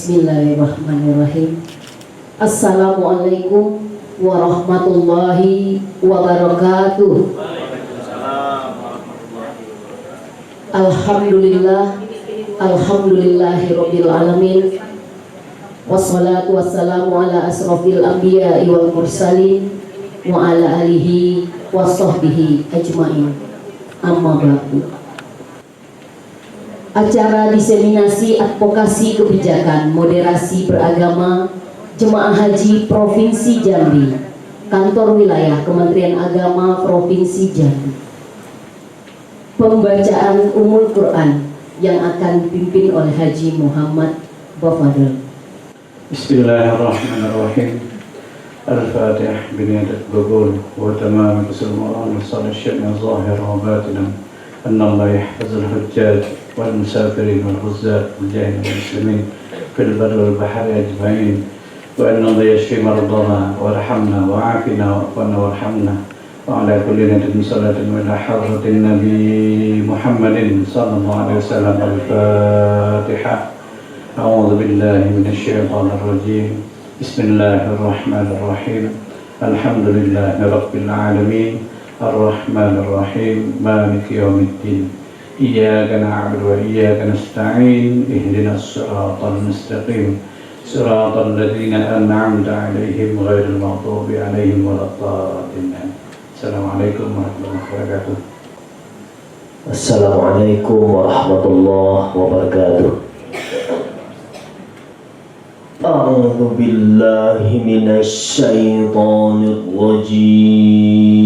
Bismillahirrahmanirrahim. Assalamualaikum warahmatullahi wabarakatuh. Alhamdulillah, alhamdulillahirabbil alamin. Wassalatu wassalamu ala asrofil anbiya'i wal mursalin wa ala alihi wa sahbihi ajmain. Amma ba'du. Acara diseminasi advokasi kebijakan moderasi beragama Jemaah Haji Provinsi Jambi, Kantor Wilayah Kementerian Agama Provinsi Jambi. Pembacaan Ummul Quran yang akan dipimpin oleh Haji Muhammad Bafadl. Bismillahirrahmanirrahim. Al-Fatihah biniyadat qabul wa tamam al-Qur'an wa sallallahu zahir wa batinan. Anna Allah yahfazul hujjaj wal musafirin wal ghuzzat wal jahil wal muslimin fil barri wal bahri ajma'in. Wa anna Allah yashfi mardana warhamna wa'afina wa'afna warhamna wa ala kulli nabiyin salatin wa ila hadratin Nabi Muhammadin sallallahu alaihi wasallam. Al-Fatihah. A'udzu billahi minasy syaithanir rajim. Bismillahirrahmanirrahim. Alhamdulillahi rabbil alamin. Ar-Rahmanir Rahim. Maliki yaumiddin. Iyyaka na'budu wa iyyaka nasta'in. Ihdinas siratal mustaqim. Siratal ladzina an'amta 'alaihim ghairil maghdubi 'alaihim waladdallin. Assalamualaikum warahmatullahi wabarakatuh. Assalamualaikum warahmatullahi wabarakatuh. A'udzu billahi minasy syaithanir rajim.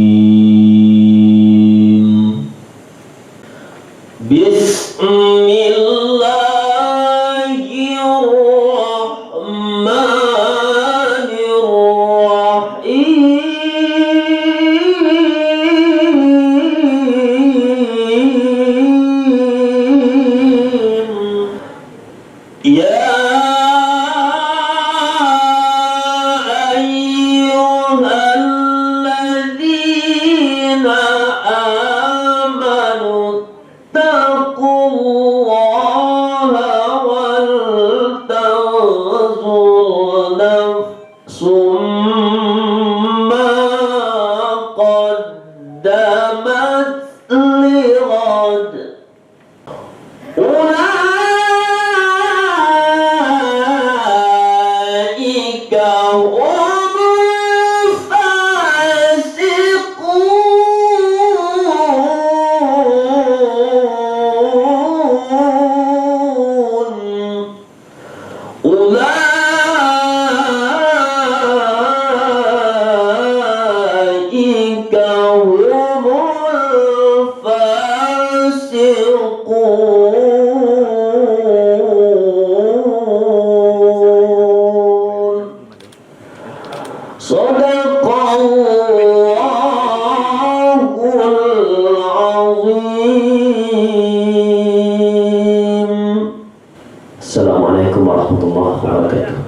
Assalamualaikum warahmatullahi wabarakatuh.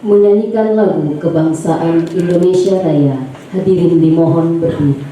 Menyanyikan lagu kebangsaan Indonesia Raya, hadirin dimohon berdiri.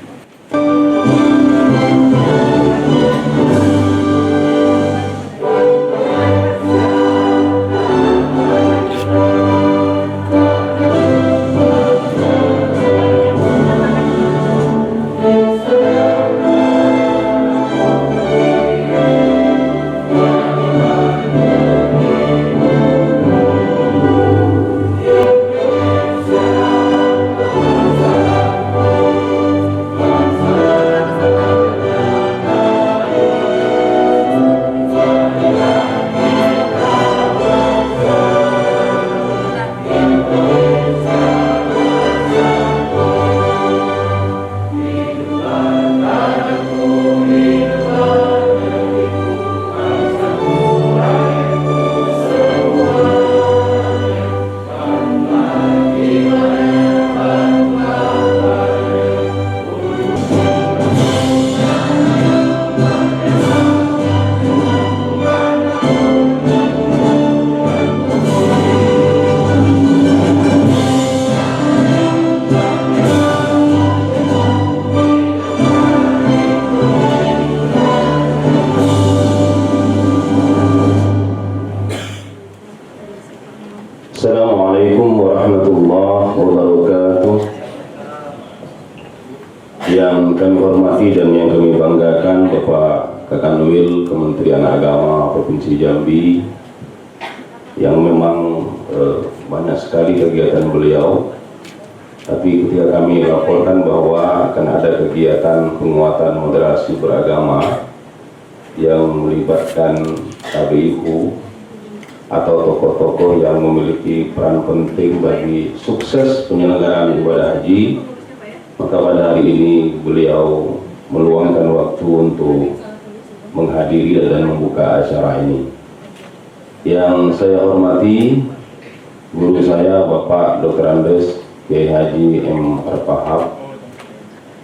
wabarakatuh. Yang kami hormati dan yang kami banggakan Bapak Kakanwil Kementerian Agama Provinsi Jambi, yang memang banyak sekali kegiatan beliau. Tapi ketika kami laporkan bahwa akan ada kegiatan penguatan moderasi beragama yang melibatkan KBIU atau tokoh-tokoh yang memiliki peran penting bagi sukses penyelenggaraan ibadah haji, maka pada hari ini beliau meluangkan waktu untuk menghadiri dan membuka acara ini. Yang saya hormati guru saya Bapak Dr. Andes Kiai Haji M. Arfahab.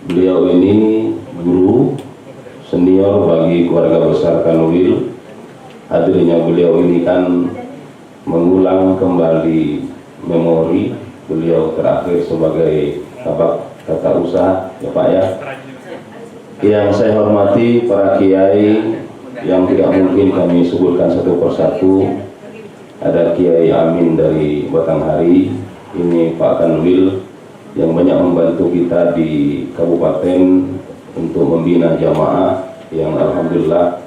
Beliau ini guru senior bagi keluarga besar Kanwil. Hadirnya beliau ini kan mengulang kembali memori beliau terakhir sebagai kabak tata usaha, ya Pak ya. Yang saya hormati para kiai yang tidak mungkin kami sebutkan satu persatu. Ada Kiai Amin dari Batanghari, ini Pak Kanwil yang banyak membantu kita di kabupaten untuk membina jamaah yang alhamdulillah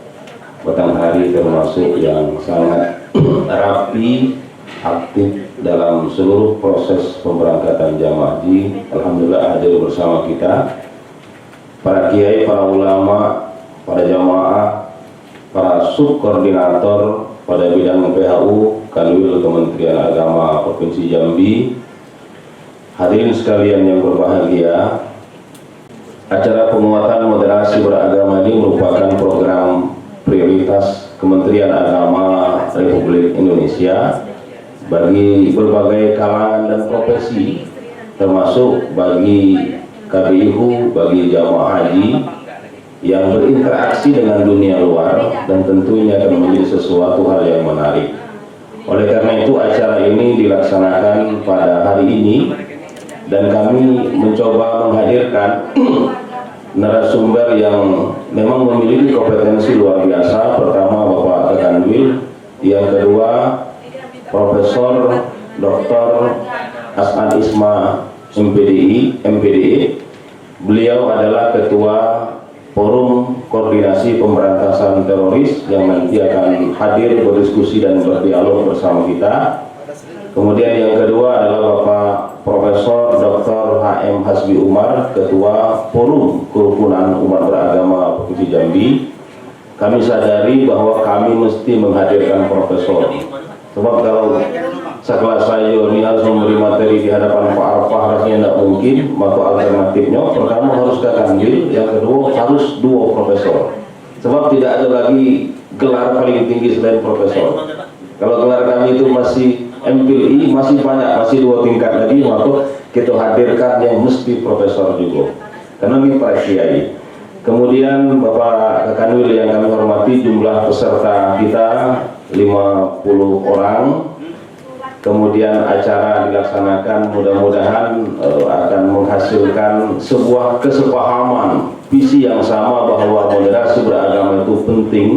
Batanghari termasuk yang sangat rapi, aktif dalam seluruh proses pemberangkatan jamaah haji. Alhamdulillah hadir bersama kita. Para kiai, para ulama, para jamaah, para subkoordinator pada bidang PHU Kanwil Kementerian Agama Provinsi Jambi, hadirin sekalian yang berbahagia. Acara penguatan moderasi beragama ini merupakan program prioritas Kementerian Agama Republik Indonesia bagi berbagai kalangan dan profesi, termasuk bagi KBIU, bagi jamaah haji yang berinteraksi dengan dunia luar, dan tentunya akan menjadi sesuatu hal yang menarik. Oleh karena itu acara ini dilaksanakan pada hari ini, dan kami mencoba menghadirkan narasumber yang memang memiliki kompetensi luar biasa. Pertama Bapak Kakanwil, yang kedua Profesor Dr. As'ad Isma MPDI. Beliau adalah Ketua Forum Koordinasi Pemberantasan Teroris yang nanti akan hadir berdiskusi dan berdialog bersama kita. Kemudian yang kedua adalah Bapak Profesor Dr. HM Hasbi Umar, Ketua Forum Kerukunan Umat Beragama Provinsi Jambi. Kami sadari bahwa kami mesti menghadirkan profesor. Sebab kalau sekelas saya ini harus memberi materi di hadapan Pak Arfah rasanya tidak mungkin, maka alternatifnya pertama harus Kakanwil, yang kedua harus dua profesor. Sebab tidak ada lagi gelar paling tinggi selain profesor. Kalau gelar kami itu masih MPLI, masih banyak, masih dua tingkat lagi, maka kita hadirkan yang mesti profesor juga. Karena ini para kiai. Kemudian Bapak Kakanwil yang kami hormati, jumlah peserta kita 50 orang. Kemudian acara dilaksanakan, mudah-mudahan akan menghasilkan sebuah kesepahaman visi yang sama bahwa moderasi beragama itu penting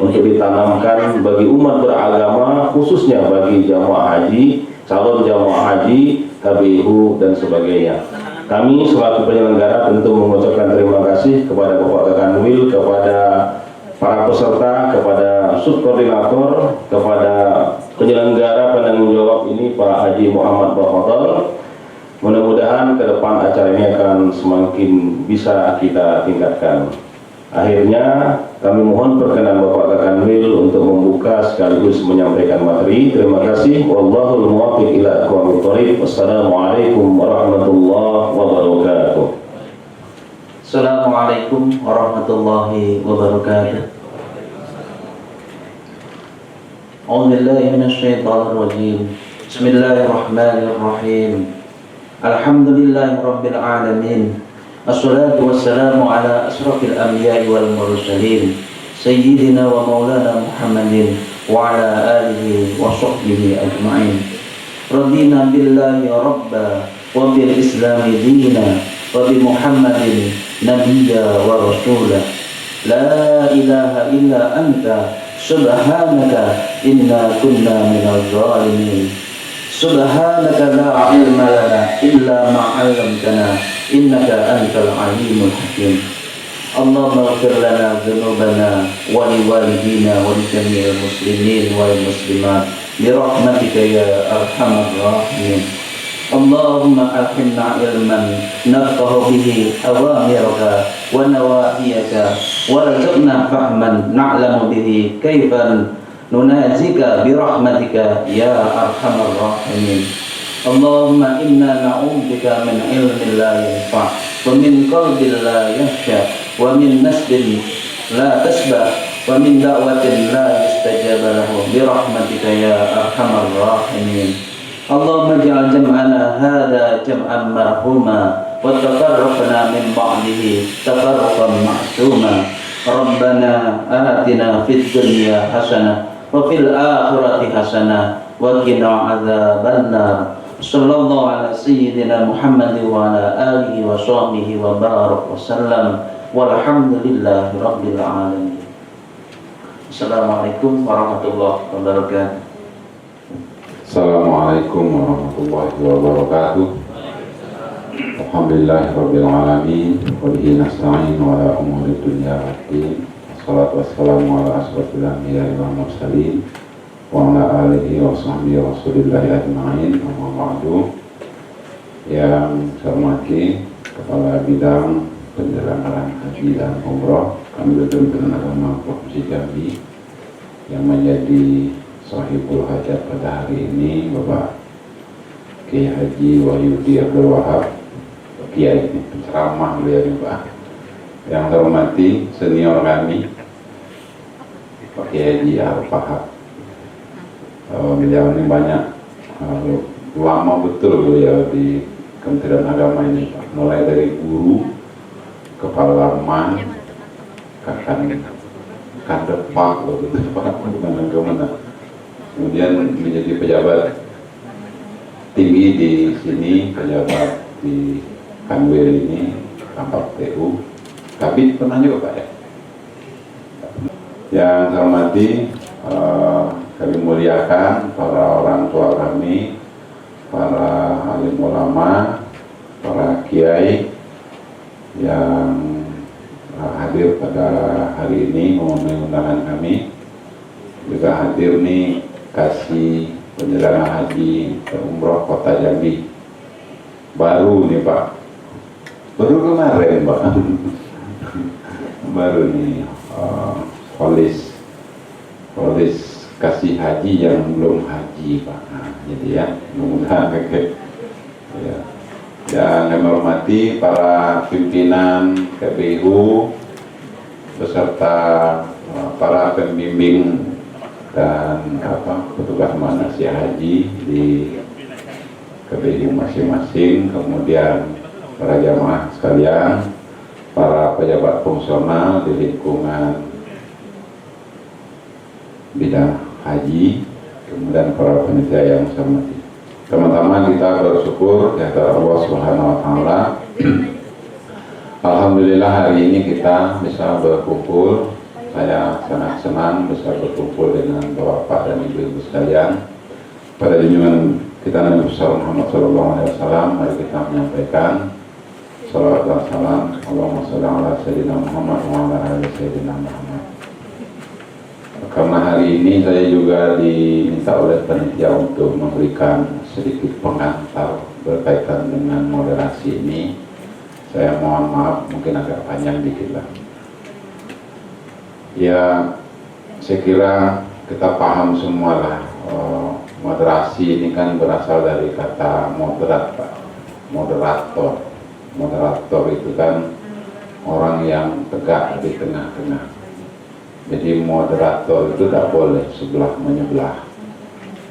untuk ditanamkan bagi umat beragama, khususnya bagi jamaah haji, calon jamaah haji, KBIU dan sebagainya. Kami selaku penyelenggara tentu mengucapkan terima kasih kepada Bapak Kakanwil, kepada para peserta, kepada subkoordinator, kepada penyelenggara penanggung jawab ini Pak Haji Muhammad Bakhadar. Mudah-mudahan ke depan acara ini akan semakin bisa kita tingkatkan. Akhirnya kami mohon perkenan Bapak Kakanwil untuk membuka sekaligus menyampaikan materi. Terima kasih. Wallahul muwaffiq ila aqwamit thoriq. Wassalamualaikum warahmatullahi wabarakatuh. Assalamualaikum warahmatullahi wabarakatuh. A'udzubillahi minasyaitonir rajim. Bismillahirrahmanirrahim. Alhamdulillahi rabbil alamin. Assalatu wassalamu ala asrafil anbiya'i wal mursalin sayyidina wa maulana Muhammadin wa ala alihi wa sahbihi ajma'in. Radina billahi rabba wa bil islami dina wa bi Muhammadin nabiyya wa rasulah. La ilaha illa anta subhanaka inna kunna minaz zalimin. Subhanaka la ilma lana illa ma 'allamtana innaka antal alimul hakim. Allahumma ighfir lana dzunubana wa liwalidina wa lijami'il muslimin wal muslimat bi rahmatika ya arhamar rahimin. Allahumma alhimna ilman nafqahu bihi awamiraka wa nawahiyaka warzuqna fahman na'lamu bihi kaifan nunazika bi rahmatika ya arhamar rahimin. Allahumma inna na'udzubika min ilmin la yanfa' wa min qalbin la yakhsha wa min nasbin la tasba wa min da'watin la yustajaba lahu bi rahmatika ya arhamar rahimin. Allahumma ij'al jam'ana hadha jam'an marhuma wa tafarraqna min ba'dihi tafarruqan ma'suma. Rabbana atina fid dunya hasanah wa fil akhirati hasanah wa qina adzabannar. Sallallahu ala sayyidina Muhammad wa ala alihi wa sahbihi wa barak wa sallam. Walhamdulillahi rabbil alamin. Assalamualaikum warahmatullahi wabarakatuh. Assalamualaikum warahmatullahi wabarakatuh. Alhamdulillahi rabbil alamin wa bihi nasta'in wa ala umuri dunya waddin. Wassalatu wassalamu ala asrofil anbiya'i wal mursalin wa ala alihi wa sahbihi wa rasulillahi ajma'in. Amma ba'du. Yang saya hormati Kepala Bidang Penyelenggaraan Haji dan Umroh Kanwil Kementerian Agama Provinsi Jambi yang menjadi Sahibul Hajat pada hari ini, Bapak Kiai Haji Wahyudi Abdul Wahab, Kiai penceramah beliau ini, Pak. Yang saya hormati senior kami, Pak Kiai Haji Al-Fahab. Beliau ini banyak lama betul beliau di Kementerian Agama ini, Pak. Mulai dari guru, kepala man, kadepak, begitu Pak, bukan kemana. Kemudian menjadi pejabat tinggi di sini, pejabat di Kanwil ini, Kampak TU, Kabit pernah juga Pak ya. Yang saya hormati, kami muliakan para orang tua kami, para alim ulama, para kiai yang hadir pada hari ini memenuhi undangan kami. Juga hadir nih Kasih Penyelenggara Haji dan Umroh Kota Jambi. Baru nih Pak, baru kemarin Pak, baru nih polis Kasih Haji yang belum haji Pak. Nah, jadi ya, mudah-mudahan ya. Dan kami hormati para pimpinan KPU beserta para pembimbing dan petugas manasik haji di KPU masing-masing, kemudian para jamaah sekalian, para pejabat fungsional di lingkungan bidang haji, kemudian para panitia yang saya hormati. Teman-teman, kita bersyukur kepada Allah Subhanahu wa taala. Alhamdulillah hari ini kita bisa berkumpul. Saya sangat senang bisa berkumpul dengan Bapak dan Ibu-ibu sekalian pada junjungan kita Nabi Muhammad SAW. Mari kita menyampaikan salawat dan salam. Allahumma sholli ala sayyidina Muhammad wa ala ali sayyidina Muhammad. Karena hari ini saya juga diminta oleh panitia untuk memberikan sedikit pengantar berkaitan dengan moderasi ini. Saya mohon maaf, mungkin agak panjang dikit lah. Ya, saya kira kita paham semua lah, moderasi ini kan berasal dari kata moderat Pak. Moderator itu kan orang yang tegak di tengah-tengah. Jadi moderator itu tidak boleh sebelah menyebelah.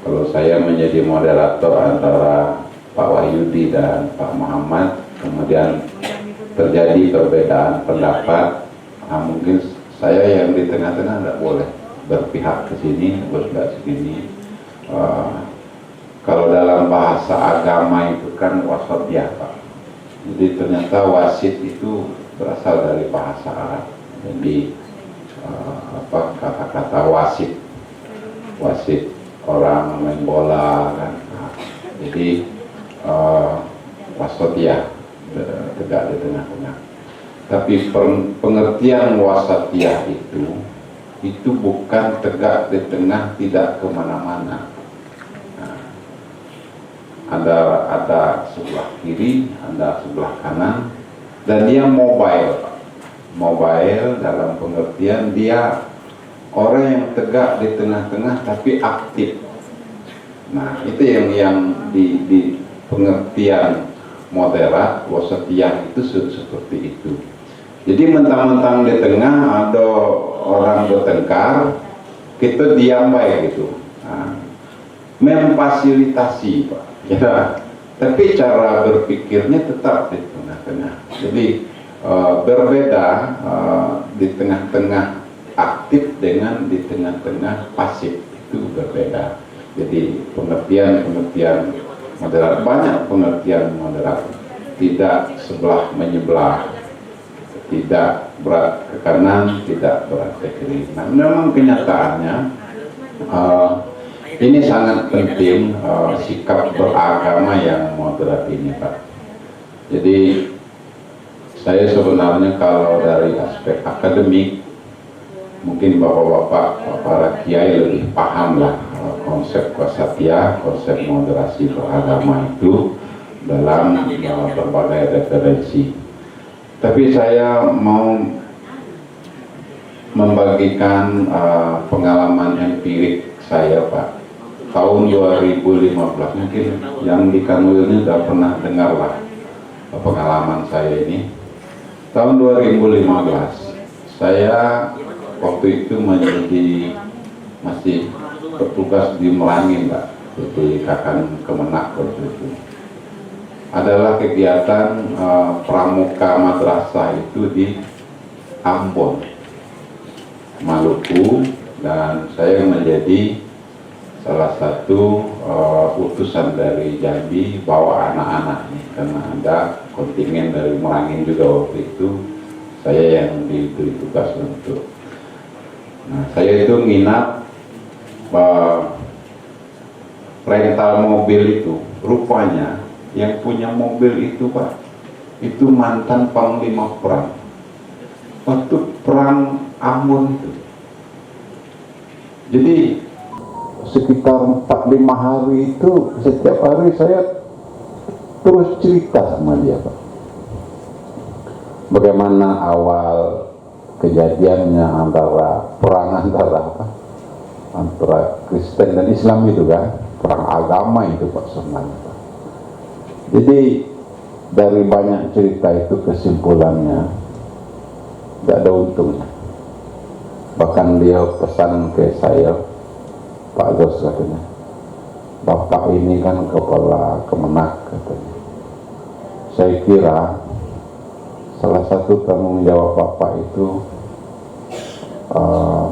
Kalau saya menjadi moderator antara Pak Wahyudi dan Pak Muhammad, kemudian terjadi perbedaan pendapat, mungkin saya yang di tengah-tengah tidak boleh berpihak ke sini, berpihak ke sini. Kalau dalam bahasa agama itu kan wasatiyah Pak. Jadi ternyata wasit itu berasal dari bahasa Arab. Jadi kata-kata wasit orang main bola kan. Jadi wasatiyah, tegak di tengah-tengah. Tapi pengertian wasatiyah itu bukan tegak di tengah, tidak kemana-mana. Nah, ada sebelah kiri, ada sebelah kanan, dan dia mobile. Mobile dalam pengertian dia orang yang tegak di tengah-tengah tapi aktif. Nah, itu yang di pengertian moderat, wasatiyah itu seperti itu. Jadi mentang-mentang di tengah ada orang bertengkar, kita diam baik gitu. Nah, memfasilitasi, Pak. Ya, tapi cara berpikirnya tetap di tengah-tengah. Jadi berbeda di tengah-tengah aktif dengan di tengah-tengah pasif, itu berbeda. Jadi pengertian moderat, banyak pengertian moderat, tidak sebelah menyebelah, tidak berat ke kanan, tidak berat ke kiri. Nah, memang kenyataannya ini sangat penting, sikap beragama yang moderat ini, Pak. Jadi saya sebenarnya kalau dari aspek akademik, mungkin bapak-bapak, para kiai lebih paham lah konsep wasatiyah, konsep moderasi beragama itu dalam berbagai referensi. Tapi saya mau membagikan pengalaman empirik saya, Pak. Tahun 2015, mungkin yang di Kanwil ini sudah pernah dengar lah pengalaman saya ini. Tahun 2015, saya waktu itu masih bertugas di Merangin, Pak, di Kakan Kemenak waktu itu. Adalah kegiatan pramuka madrasah itu di Ambon, Maluku, dan saya menjadi salah satu utusan dari Jambi bawa anak-anak ini, karena ada kontingen dari Merangin juga waktu itu. Saya yang diberi tugas untuk. Nah, saya itu nginap rental mobil itu, rupanya yang punya mobil itu, Pak, itu mantan panglima perang waktu perang Ambon itu. Jadi sekitar 4-5 hari itu, setiap hari saya terus cerita sama dia, Pak, bagaimana awal kejadiannya antara antara Kristen dan Islam itu kan, perang agama itu, Pak, sebenarnya, Pak. Jadi dari banyak cerita itu kesimpulannya tidak ada untungnya. Bahkan dia pesan ke saya, Pak Gus, katanya, Bapak ini kan kepala Kemenak, katanya. Saya kira salah satu tanggung jawab Bapak itu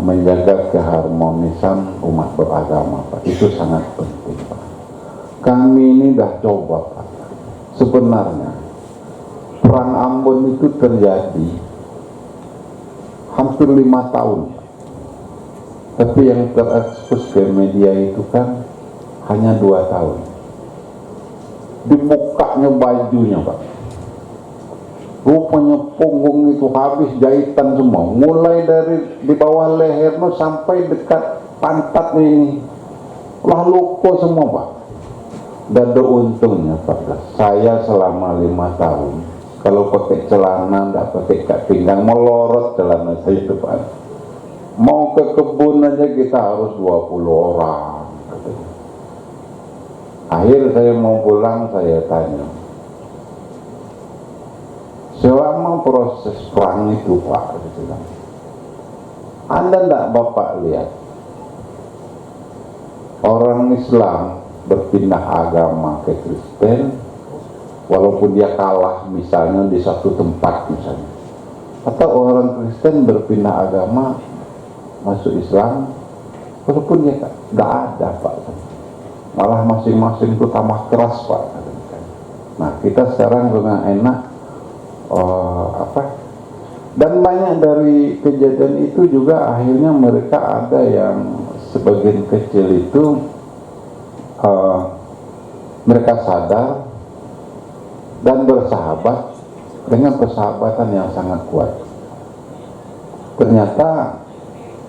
menjaga keharmonisan umat beragama, Pak. Itu sangat penting, Pak. Kami ini dah coba, Pak. Sebenarnya perang Ambon itu terjadi hampir 5 tahun, tapi yang terekspos ke media itu kan hanya 2 tahun. Dibukanya bajunya, Pak, rupanya punggung itu habis jahitan semua, mulai dari di bawah lehernya sampai dekat pantat ini, lah luka semua, Pak. Dan ada untungnya, Pak, saya selama 5 tahun kalau pakai celana, tidak pakai ikat pinggang, melorot celana saya itu, Pak. Mau ke kebun aja kita harus 20 orang, katanya. Akhir saya mau pulang, saya tanya, selama proses perang itu, Pak, Anda tidak Bapak lihat orang Islam berpindah agama ke Kristen, walaupun dia kalah misalnya di satu tempat misalnya, atau orang Kristen berpindah agama masuk Islam, walaupun dia nggak ada, Pak, malah masing-masing itu tambah keras, Pak. Nah, kita sekarang dengan enak dan banyak dari kejadian itu juga akhirnya mereka ada yang sebagian kecil itu mereka sadar dan bersahabat dengan persahabatan yang sangat kuat. Ternyata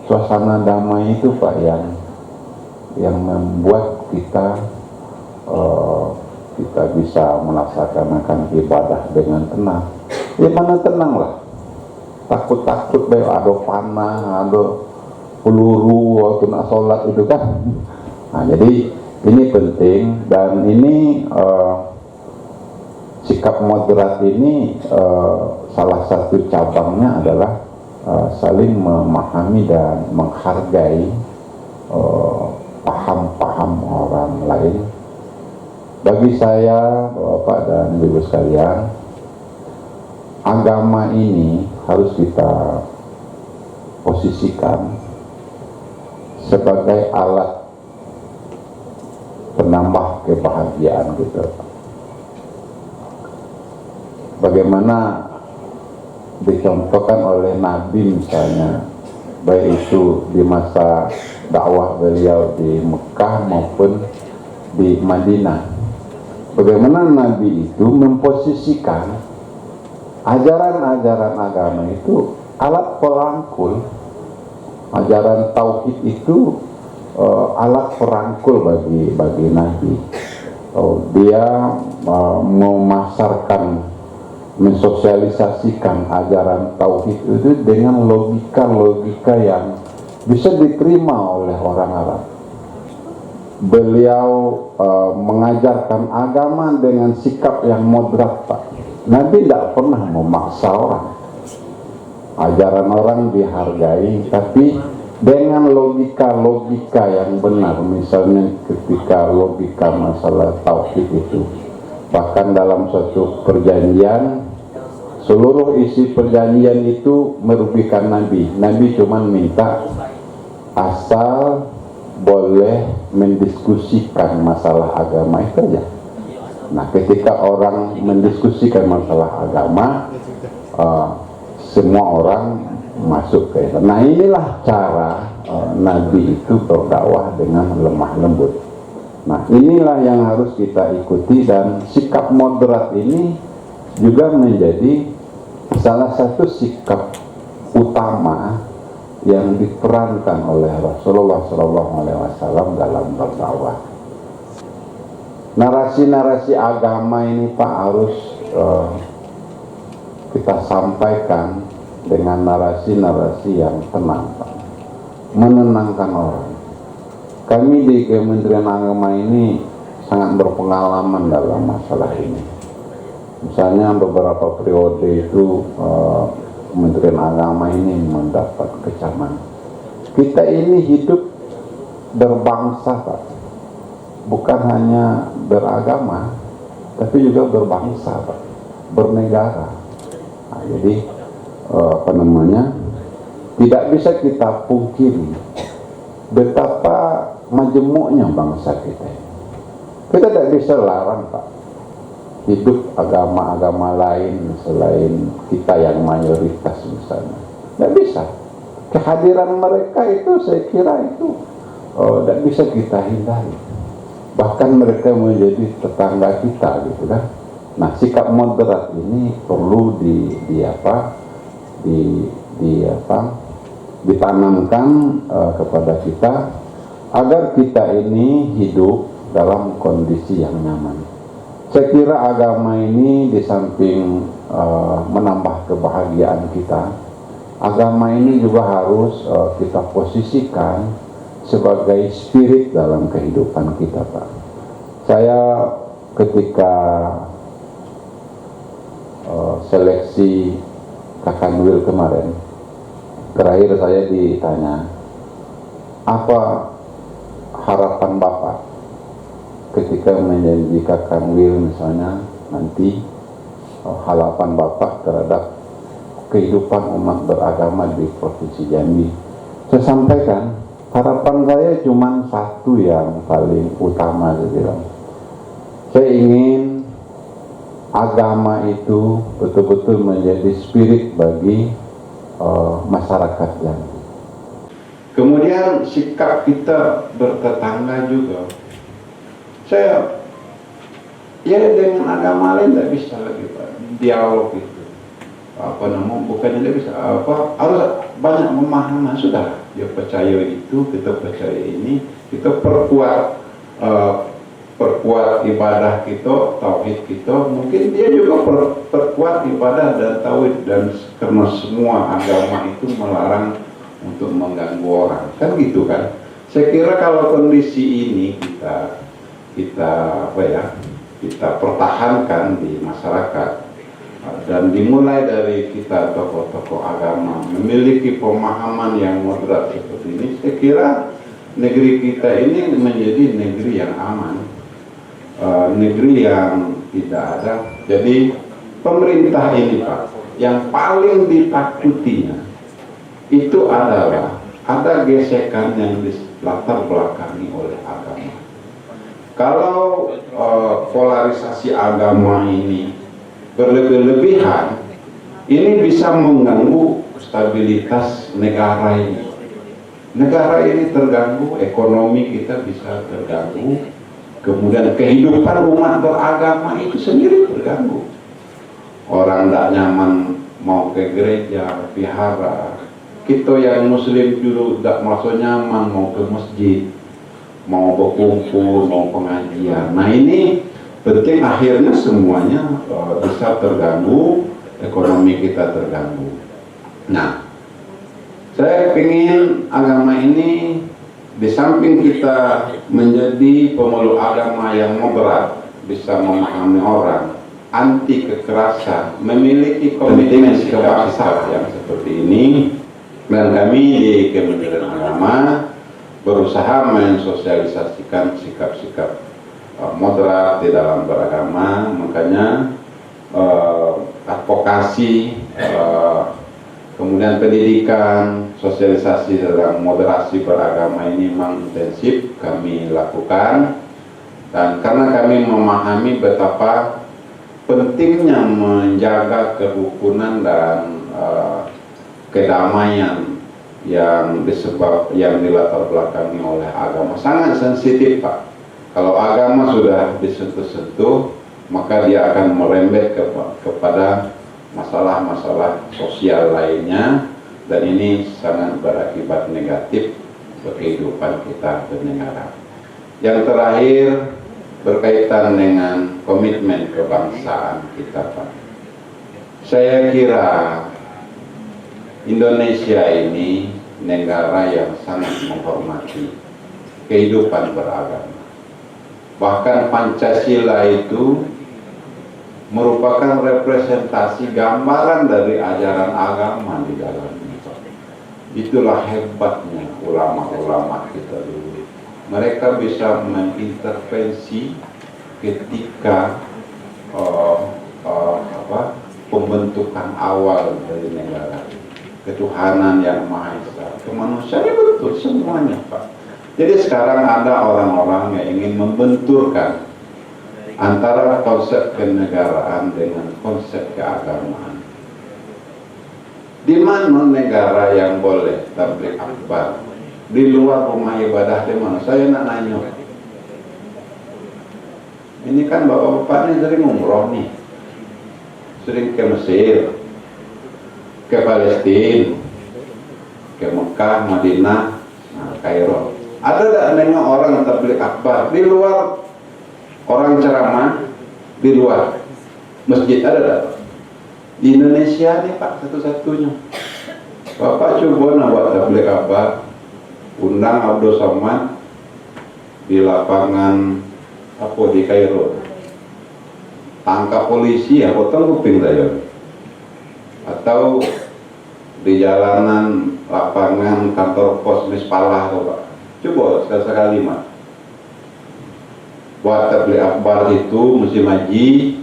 suasana damai itu Pak yang membuat kita bisa melaksanakan ibadah dengan tenang. Ya mana tenang lah. Takut-takut ada panah, ada peluru waktu nak sholat itu kan. Nah, jadi ini penting, dan ini sikap moderat ini salah satu cabangnya adalah saling memahami dan menghargai paham-paham orang lain. Bagi saya, Bapak dan Ibu sekalian, agama ini harus kita posisikan sebagai alat penambah kebahagiaan kita. Bagaimana dicontohkan oleh Nabi misalnya, baik itu di masa dakwah beliau di Mekah maupun di Madinah. Bagaimana Nabi itu memposisikan ajaran-ajaran agama itu alat pelangkul, ajaran tauhid itu alat perangkul bagi Nabi. Dia memasarkan, mensosialisasikan ajaran tauhid itu dengan logika-logika yang bisa diterima oleh orang Arab. Beliau mengajarkan agama dengan sikap yang moderat, Pak. Nabi tidak pernah memaksa orang. Ajaran orang dihargai, tapi dengan logika-logika yang benar. Misalnya ketika logika masalah tauhid itu, bahkan dalam suatu perjanjian, seluruh isi perjanjian itu merugikan Nabi. Nabi cuma minta asal boleh mendiskusikan masalah agama itu aja. Nah, ketika orang mendiskusikan masalah agama, semua orang masuk ke itu. Nah, inilah cara Nabi itu berdakwah dengan lemah lembut. Nah, inilah yang harus kita ikuti, dan sikap moderat ini juga menjadi salah satu sikap utama yang diperankan oleh Rasulullah SAW dalam berdakwah. Narasi-narasi agama ini Pak harus kita sampaikan dengan narasi-narasi yang tenang, Pak, menenangkan orang. Kami di Kementerian Agama ini sangat berpengalaman dalam masalah ini. Misalnya beberapa periode itu Kementerian Agama ini mendapat kecaman. Kita ini hidup berbangsa, Pak. Bukan hanya beragama, tapi juga berbangsa, Pak. Bernegara. Nah, jadi tidak bisa kita pungkiri betapa majemuknya bangsa kita. Kita tidak bisa larang, Pak, hidup agama-agama lain selain kita yang mayoritas misalnya. Tidak bisa. Kehadiran mereka itu saya kira itu tidak bisa kita hindari. Bahkan mereka menjadi tetangga kita, gitu kan. Nah, sikap moderat ini perlu ditanamkan kepada kita agar kita ini hidup dalam kondisi yang nyaman. Saya kira agama ini di samping menambah kebahagiaan kita, agama ini juga harus kita posisikan sebagai spirit dalam kehidupan kita, Pak. Saya ketika seleksi Kakanwil kemarin, terakhir saya ditanya, apa harapan Bapak ketika menjadi Kakanwil misalnya nanti, harapan Bapak terhadap kehidupan umat beragama di Provinsi Jambi. Saya sampaikan, harapan saya cuma satu yang paling utama, saya bilang. Saya ingin agama itu betul-betul menjadi spirit bagi masyarakat Jambi. Kemudian sikap kita bertetangga juga. Saya ya dengan agama lain tidak bisa lagi Pak, dialog itu apa namanya, bukannya tidak bisa apa, harus banyak memahami. Sudah dia percaya itu, kita percaya ini, kita perkuat perkuat ibadah kita, tauhid kita. Mungkin dia juga perkuat ibadah dan tauhid, dan karena semua agama itu melarang untuk mengganggu orang, kan gitu kan. Saya kira kalau kondisi ini kita apa ya, kita pertahankan di masyarakat, dan dimulai dari kita tokoh-tokoh agama memiliki pemahaman yang moderat seperti ini, saya kira negeri kita ini menjadi negeri yang aman, negeri yang tidak ada. Jadi pemerintah ini Pak, yang paling ditakutinya itu adalah ada gesekan yang dilatar belakangi oleh agama. Kalau polarisasi agama ini berlebih-lebihan, ini bisa mengganggu stabilitas negara ini. Negara ini terganggu, ekonomi kita bisa terganggu, kemudian kehidupan umat beragama itu sendiri terganggu. Orang tidak nyaman mau ke gereja, vihara. Kita yang muslim dulu tidak merasa nyaman mau ke masjid, mau berkumpul, mau pengajian. Nah ini penting, akhirnya semuanya bisa terganggu, ekonomi kita terganggu. Nah, saya ingin agama ini di samping kita menjadi pemeluk agama yang moderat, bisa memahami orang, anti kekerasan, memiliki komitmen kebangsaan yang seperti ini, dan kami di Kementerian Agama berusaha mensosialisasikan sikap-sikap moderat di dalam beragama. Makanya advokasi, kemudian pendidikan, sosialisasi dalam moderasi beragama ini memang intensif kami lakukan. Dan karena kami memahami betapa pentingnya menjaga kerukunan dan kedamaian yang dilatar belakangi oleh agama, sangat sensitif Pak. Kalau agama sudah disentuh-sentuh, maka dia akan merembet kepada masalah-masalah sosial lainnya, dan ini sangat berakibat negatif bagi kehidupan kita bernegara. Yang terakhir berkaitan dengan komitmen kebangsaan kita Pak. Saya kira Indonesia ini negara yang sangat menghormati kehidupan beragama. Bahkan Pancasila itu merupakan representasi gambaran dari ajaran agama di dalamnya. Itulah hebatnya ulama-ulama kita dulu. Mereka bisa mengintervensi ketika pembentukan awal dari negara. Ketuhanan yang Maha Esa, kemanusiaan, betul semuanya Pak. Jadi sekarang ada orang-orang yang ingin membenturkan antara konsep kenegaraan dengan konsep keagamaan. Di mana negara yang boleh tabligh akbar? Di luar rumah ibadah di mana? Saya nak nanya. Ini kan bapak-bapak ini sering umroh nih, sering ke Mesir, ke Palestina, ke Mekah, Madinah, Kairo. Ada tak nengok orang tabligh akbar di luar, orang ceramah di luar masjid, ada tak? Di Indonesia nih Pak, satu-satunya. Bapak coba nak buat tabligh akbar, undang Abdul Somad di lapangan apa di Kairo, tangkap polisi, ya potong kuping saya. Atau di jalanan lapangan kantor pos Mispalah tuh Pak, coba sekali-sekali Mas buat tabligh akbar itu musim haji.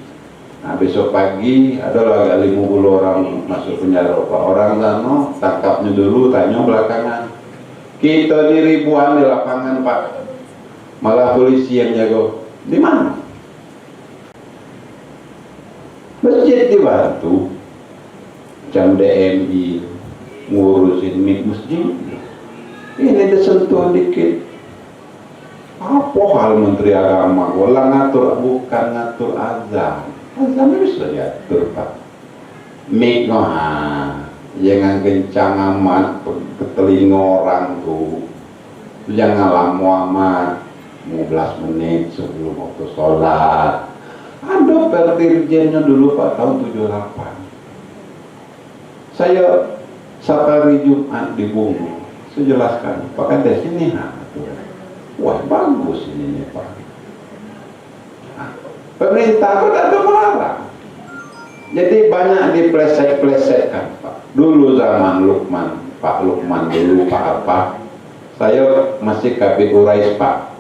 Nah besok pagi ada agak 50 orang masuk penjara Pak. Orang sana tangkapnya dulu, tanya belakangan. Kita di ribuan di lapangan Pak, malah polisi yang jago. Di mana? Masjid dibantu, jam DMI ngurusin masjid. Ini disentuh dikit, Apa hal Menteri Agama? Wala ngatur, bukan ngatur azan. Azan bisa diatur Pak. Mik jangan kencang amat ke telinga orang tuh. Jangan lama amat, 15 menit sebelum waktu sholat. Ada perdirjennya dulu Pak tahun 78. Saya safari Jumat di Bungu, saya jelaskan, Pak Kades ini wah bagus ini Pak. Pemerintah kok tak ada melarang. Jadi banyak diplesek-plesekkan Pak. Dulu zaman Lukman, Pak Lukman dulu Pak apa? Saya masih Kabid Urais Pak.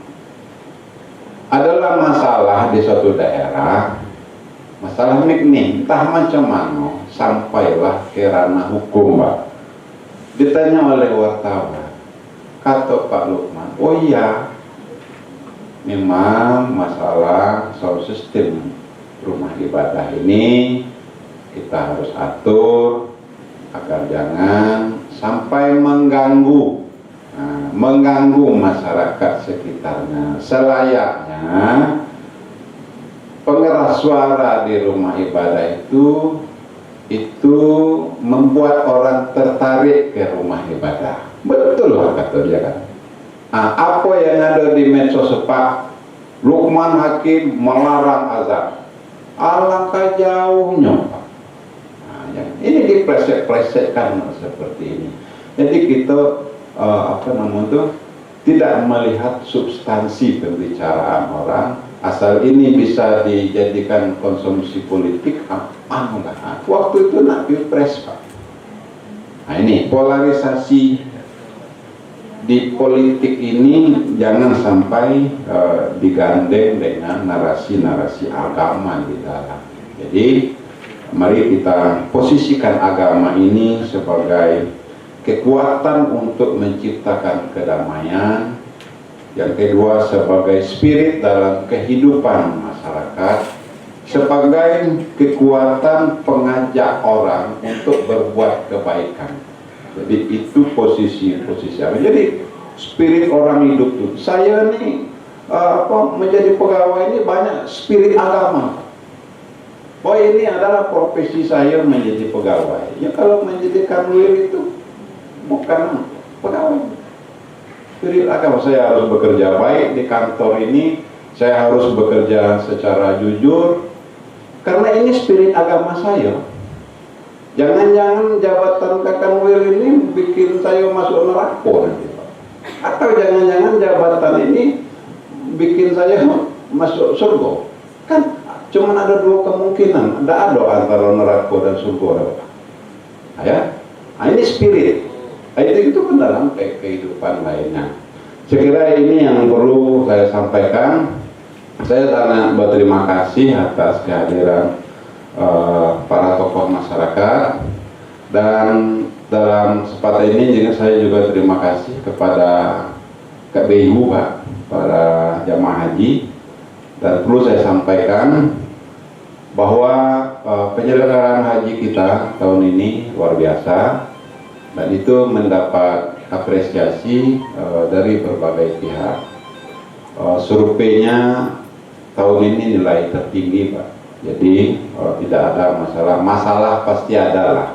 Adalah masalah di suatu daerah, masalah nih, entah macam mana, sampailah ke ranah hukum Pak. Ditanya oleh wartawan, kata Pak Lukman, oh iya, memang masalah soal sistem rumah ibadah ini kita harus atur agar jangan sampai mengganggu masyarakat sekitarnya. Selayaknya pengeras suara di rumah ibadah itu membuat orang tertarik ke rumah ibadah. Betul lah kata dia kan. Apa yang ada di medsos Pak, Lukman Hakim melarang azan. Alangkah jauhnya Pak. Ini diplesek-plesekkan seperti ini. Jadi kita tidak melihat substansi pembicaraan orang. Asal ini bisa dijadikan konsumsi politik, waktu itu nak pilpres Pak. Nah ini polarisasi di politik ini jangan sampai digandeng dengan narasi-narasi agama di dalam. Jadi mari kita posisikan agama ini sebagai kekuatan untuk menciptakan kedamaian. Yang kedua sebagai spirit dalam kehidupan masyarakat, sebagai kekuatan pengajak orang untuk berbuat kebaikan. Jadi itu posisi apa? Jadi spirit orang hidup tuh. Saya nih menjadi pegawai ini banyak spirit agama. Oh ini adalah profesi saya menjadi pegawai. Ya kalau menjadi kanwil itu bukan pegawai. Spirit agama, saya harus bekerja baik di kantor ini, saya harus bekerja secara jujur, karena ini spirit agama saya. Jangan-jangan jabatan kakanwil ini bikin saya masuk neraka nanti, Pak. Atau jangan-jangan jabatan ini bikin saya masuk surga. Kan cuma ada dua kemungkinan, ada antara neraka dan surga. Ya, ini spirit. Itu benar kehidupan lainnya. Saya kira ini yang perlu saya sampaikan. Saya sangat berterima kasih atas kehadiran para tokoh masyarakat, dan dalam kesempatan ini juga saya juga terima kasih kepada KBU Pak, para jamaah haji, dan perlu saya sampaikan bahwa penyelenggaraan haji kita tahun ini luar biasa. Dan itu mendapat apresiasi dari berbagai pihak. Surveinya tahun ini nilai tertinggi Pak. Jadi tidak ada masalah pasti ada lah.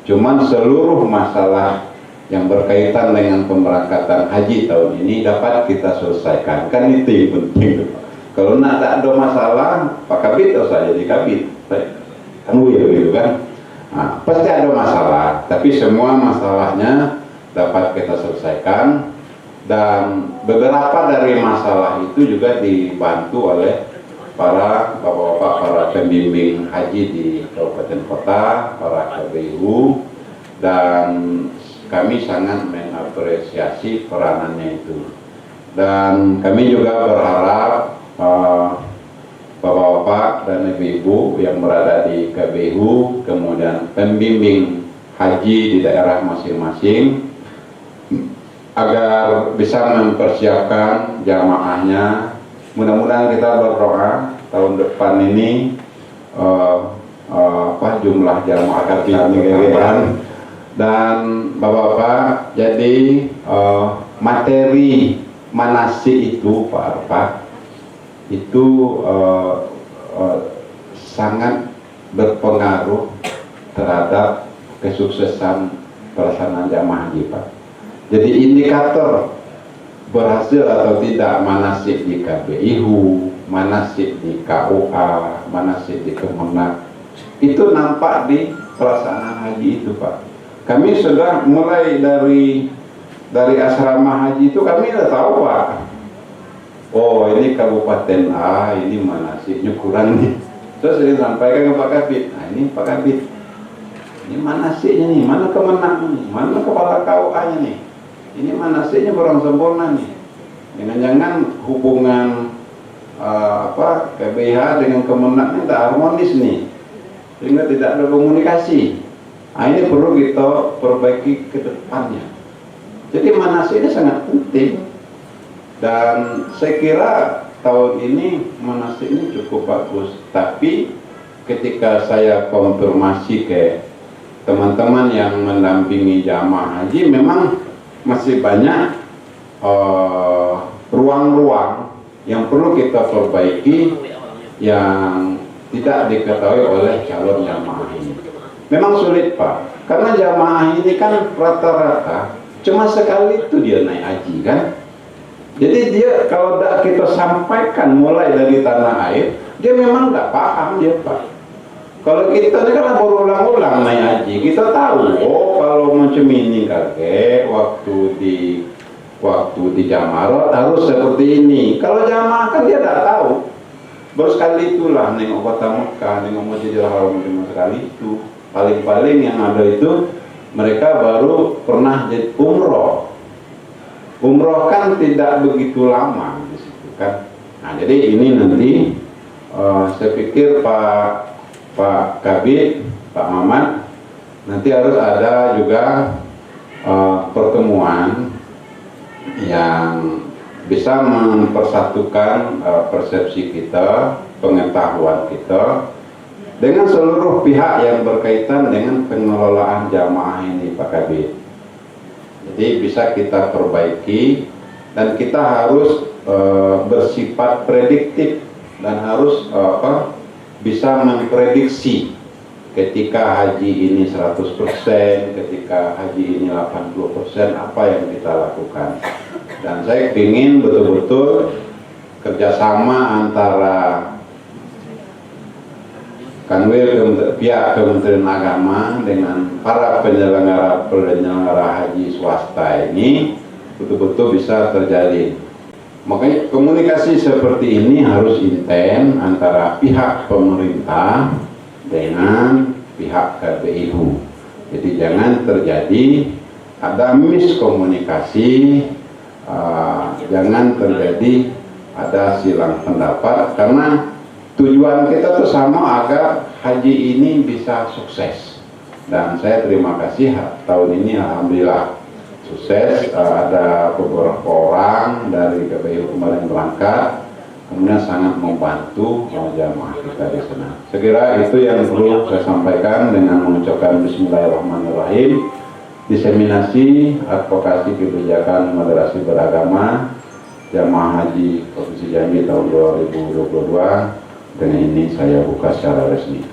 Cuman seluruh masalah yang berkaitan dengan pemberangkatan haji tahun ini dapat kita selesaikan. Kan itu yang penting Pak. Kalau nak ada masalah, Pak Kabid usah jadi Kabid. Kan gitu kan. Nah, pasti ada masalah, tapi semua masalahnya dapat kita selesaikan, dan beberapa dari masalah itu juga dibantu oleh para bapak-bapak, para pembimbing haji di kabupaten kota, para KBU, dan kami sangat mengapresiasi peranannya itu. Dan kami juga berharap bapak-bapak dan ibu-ibu yang berada di KBU, kemudian pembimbing haji di daerah masing-masing, agar bisa mempersiapkan jamaahnya. Mudah-mudahan kita berdoa tahun depan ini jumlah jamaah kami dan bapak-bapak, jadi materi manasik itu Pak Arfad itu sangat berpengaruh terhadap kesuksesan pelaksanaan jamaah haji Pak. Jadi indikator berhasil atau tidak manasik di KBIHU, manasik di KUA, manasik di Kemenak, itu nampak di pelaksanaan haji itu Pak. Kami sudah mulai dari asrama haji itu kami sudah tahu Pak. Oh ini Kabupaten A, ini manasiknya kurang nih. Terus saya sampaikan ke Pak Kabid, nah ini Pak Kabid, ini manasiknya nih, mana Kemenak nih, mana kepala KUA-nya nih. Ini manasiknya kurang sempurna nih. Jangan-jangan hubungan KBH dengan Kemenaknya tidak harmonis nih, sehingga tidak ada komunikasi. Nah, ini perlu kita perbaiki ke depannya. Jadi manasik ini sangat penting, dan saya kira tahun ini manasik ini cukup bagus. Tapi ketika saya konfirmasi ke teman-teman yang mendampingi jamaah haji, memang masih banyak ruang-ruang yang perlu kita perbaiki yang tidak diketahui oleh calon jamaah ini. Memang sulit Pak, karena jamaah ini kan rata-rata cuma sekali itu dia naik haji kan. Jadi dia kalau tidak kita sampaikan mulai dari tanah air, dia memang tidak paham dia Pak. Kalau kita ini kan berulang-ulang naik haji, kita tahu, oh kalau macam ini kakek waktu di Jamarat harus seperti ini. Kalau jamaah kan dia tidak tahu. Baru sekali itulah nengok kota Mekah, nengok Masjidil Haram cuma sekali itu. Paling-paling yang ada itu mereka baru pernah jadi umroh. Umroh kan tidak begitu lama di situ kan. Nah jadi ini nanti saya pikir Pak Kabid, Pak Mamat, nanti harus ada juga pertemuan yang bisa mempersatukan persepsi kita, pengetahuan kita dengan seluruh pihak yang berkaitan dengan pengelolaan jamaah ini Pak Kabid. Jadi bisa kita perbaiki, dan kita harus bersifat prediktif dan harus bisa memprediksi ketika haji ini 100%, ketika haji ini 80%, apa yang kita lakukan. Dan saya ingin betul-betul kerjasama antara Kanwil pihak Kementerian Agama dengan para penyelenggara haji swasta ini betul-betul bisa terjadi. Makanya komunikasi seperti ini harus intens antara pihak pemerintah dengan pihak KBIHU. Jadi jangan terjadi ada miskomunikasi, jangan terjadi ada silang pendapat, karena tujuan kita tuh sama agar haji ini bisa sukses. Dan saya terima kasih tahun ini alhamdulillah sukses. Ada beberapa orang dari KBIHU kemarin berangkat, kemudian sangat membantu jamaah kita di sana. Saya kira itu yang perlu saya sampaikan dengan mengucapkan Bismillahirrahmanirrahim. Diseminasi advokasi kebijakan moderasi beragama jamaah haji Provinsi Jambi tahun 2022. Dengan ini saya buka secara resmi.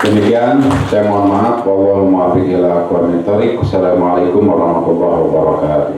Demikian, saya mohon maaf. Wassalamualaikum warahmatullahi wabarakatuh.